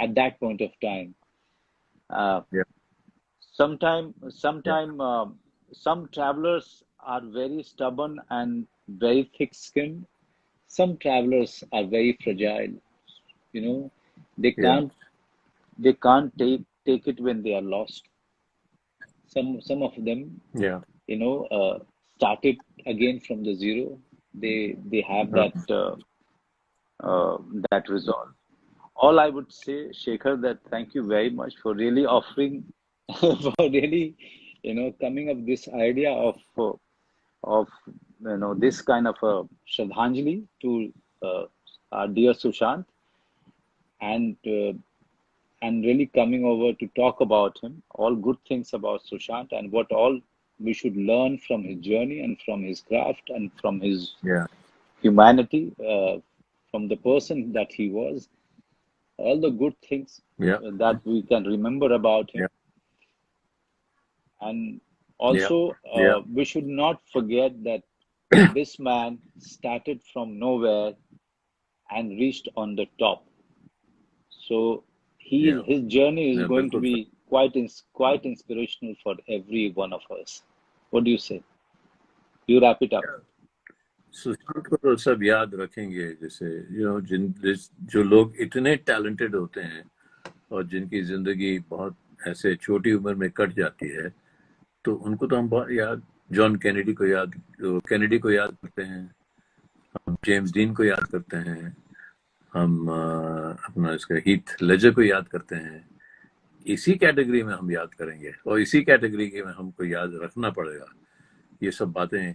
at that point of time. Uh, Yeah. sometime Yeah. sometime some travelers are very stubborn and very thick-skinned. Some travelers are very fragile. You know, they Yeah. can't take it when they are lost. Some of them, Yeah. started again from the zero. They have Uh, that resolve. All I would say, Shekhar, that thank you very much for really offering, for really, coming up this idea of this kind of a Shraddhanjali to our dear Sushant, and really coming over to talk about him, all good things about Sushant, and what all we should learn from his journey and from his craft and from his yeah. humanity, from the person that he was, all the good things Yeah. that we can remember about him. Yeah. And Yeah. also, Yeah. we should not forget that this man started from nowhere and reached on the top. So Yeah. his journey is Yeah. going to बिल्कुल. be quite inspirational for every one of us. What do you say? You wrap it up. Sushant को तो सब याद रखेंगे, जैसे जो लोग इतने टैलेंटेड होते हैं और जिनकी जिंदगी बहुत ऐसे छोटी उम्र में कट जाती है, तो उनको तो हम बहुत जॉन कैनेडी को याद करते हैं, हम जेम्स डीन को याद करते हैं, हम अपना इसका हीथ लेजर को याद करते हैं. इसी कैटेगरी में हम याद करेंगे और इसी कैटेगरी में हमको याद रखना पड़ेगा ये सब बातें,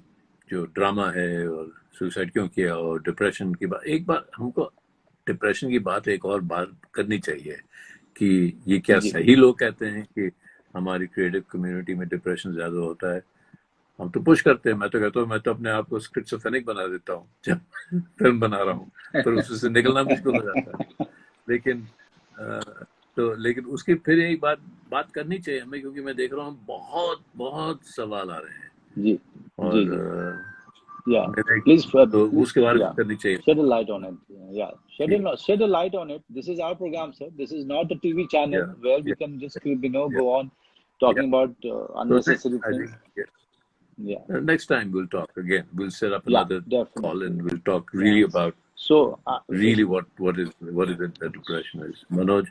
जो ड्रामा है और सुसाइड क्यों किया और डिप्रेशन की बात. एक बार हमको डिप्रेशन की बात एक और बात करनी चाहिए कि ये क्या सही लोग कहते हैं कि हमारी क्रिएटिव कम्युनिटी में डिप्रेशन ज्यादा होता है. हम तो पुश करते हैं. मैं तो कहता हूँ, मैं तो अपने आप को स्किज़ोफ्रेनिक बना देता हूँ जब फिल्म बना रहा हूँ, पर उससे निकलना मुश्किल हो जाता है. लेकिन उसकी फिर एक बात करनी चाहिए हमें, क्योंकि मैं देख रहा हूँ बहुत बहुत सवाल आ रहे हैं. जी. और yeah, please, तो उसके बारे में करनी चाहिए. Shed a light on it. Yeah, shed a light on it. This is our program, sir. This is not a TV channel where we can just go on talking about unnecessary things. Next time we'll talk again. We'll set up another call and we'll talk really about really what is it that depression is. Manoj,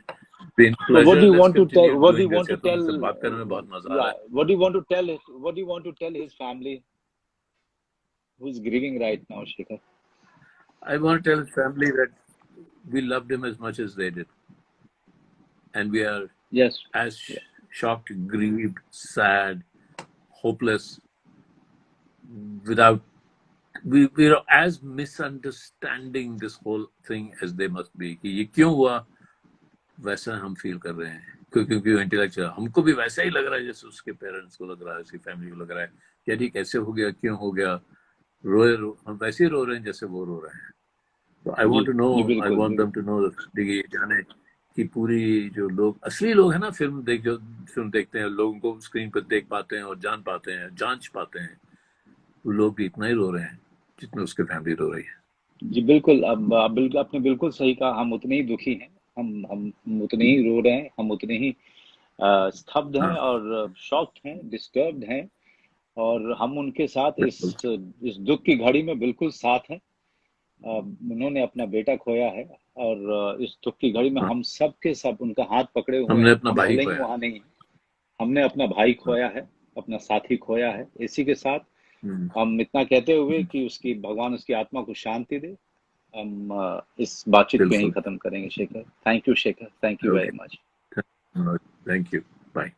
been pleasure. What do you want to tell? What do you want to tell? What do you want to tell it? What do you want to tell his family who's grieving right now, Shekhar? I want to tell his family that we loved him as much as they did, and we are as shocked, grieved, sad, hopeless. We're as misunderstanding this whole thing as they must be. कि ये क्यों हुआ, वैसा हम feel कर रहे हैं, क्योंकि इंटेलेक्चुअल हमको भी वैसा ही लग रहा है जैसे उसके पेरेंट्स को लग रहा है, उसकी फैमिली को लग रहा है कि यार कैसे हो गया, क्यों हो गया, हम वैसे ही रो रहे हैं जैसे वो रो रहे हैं. तो I want them to know ये जाने कि पूरी जो लोग असली लोग हैं ना, फिल्म देखते हैं, लोगों को स्क्रीन पर देख पाते हैं और जान पाते हैं, जांच पाते हैं, वो लोग भी इतना ही रो रहे हैं जितना उसके फैमिली रो रही है. जी बिल्कुल. अब आपने बिल्कुल सही कहा. हम उतने ही दुखी हैं, हम उतने ही रो रहे हैं, हम उतने ही स्तब्ध हैं और शॉक्ड हैं, डिस्टर्ब्ड हैं, और हम उनके साथ इस दुख की घड़ी में बिल्कुल साथ हैं. उन्होंने अपना बेटा खोया है और इस दुख की घड़ी में हम सब के सब उनका हाथ पकड़े हुए हमने अपना भाई खोया. वहां नहीं, हमने अपना भाई खोया है, अपना साथी खोया है. इसी के साथ हम इतना कहते हुए कि भगवान उसकी आत्मा को शांति दे, हम इस बातचीत को यहीं खत्म करेंगे. Shekhar, thank you. Shekhar, thank you very much. Thank you. Bye.